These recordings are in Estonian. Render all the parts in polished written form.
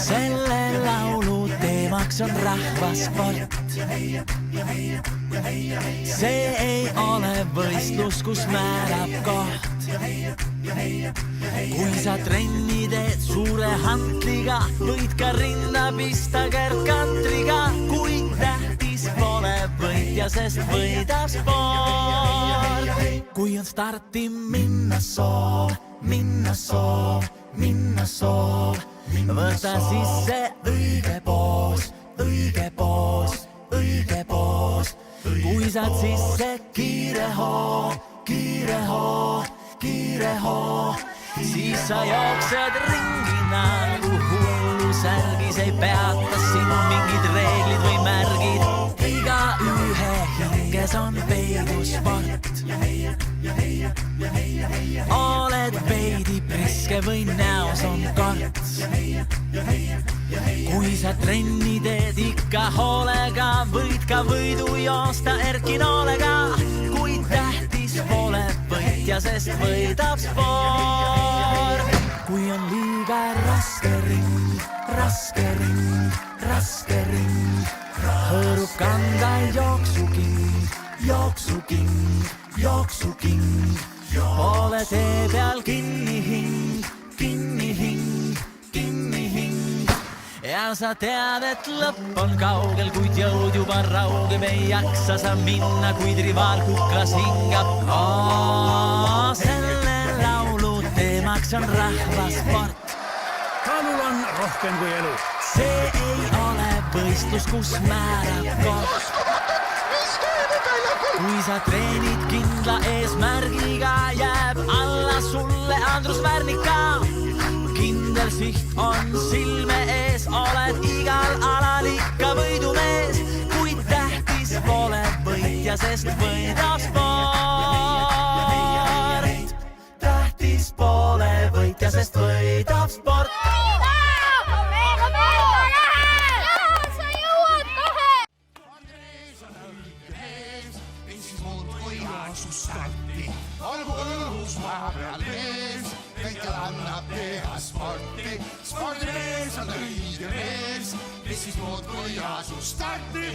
Selle laulu teemaks on rahvasport. See ei ole võistlus, kus määrab koht. Kui sa trenni teed suure hantliga, võid ka rinda pista kergkantriga. Kui tähtis pole võitja, sest võidab sport. Kui on starti minna soov, minna soov, minna soov, võta sisse õige poos, õige poos, õige poos. Kui saad sisse kiire hoo, kiire hoo, kiire hoo, siis sa jooksed ringi nagu hullu särgis. Ei peata sind mingid reeglid või märgid. Igaühe hinges on peidusport. Oled veidi priske või näos on korts. Kui sa trenni teed ikka hoolega, võid ka võidu joosta Erkinoolega. Kui tähtis pole võitja, sest võidab sport. Kui on liiga raske ring, raske ring, raske ring, hõõrub kanda jooksuking, jooksuking, jooksuking. Pole tee peal kinni hing, kinni hing, kinni hing. Ja sa tead, et lõpp on kaugel, kuid jõud juba raugeb. Ei jaksa sa minna, kuid rivaal kuklas hingab. Selle laulu teemaks on rahvasport. Kaalul on rohkem kui elu. See ei ole võistlus, kus määrab koht. Kui sa treenid kindla eesmärgiga, jääb alla sulle Andrus Värnika. Kindel siht on silme ees, oled igal alal ikka võidumees. Kuid tähtis pole võitja, sest võidab sport. Tähtis pole võitja, sest võidab sport. Olgu õhus maa peal mees, kõikjal annab teha sporti. Spordimees on õige mees, mis siis muud kui asus starti.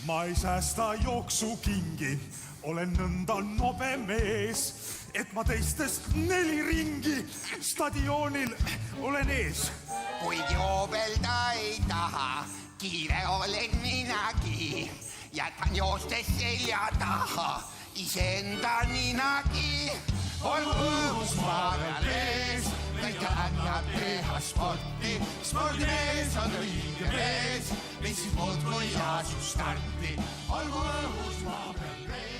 Ma ei säästa jooksukingi, olen nõnda nobe mees, et ma teistest 4 ringi stadionil olen ees. Kuid joobelda ei taha, kiire olen minagi. Jätan joostes selja taha, iseenda ninagi. Olgu õhus maa peal ees, kõikjal annab teha sporti. Spordimees on õige mees, mis siis muud kui asus starti. Olgu õhus maa peal ees.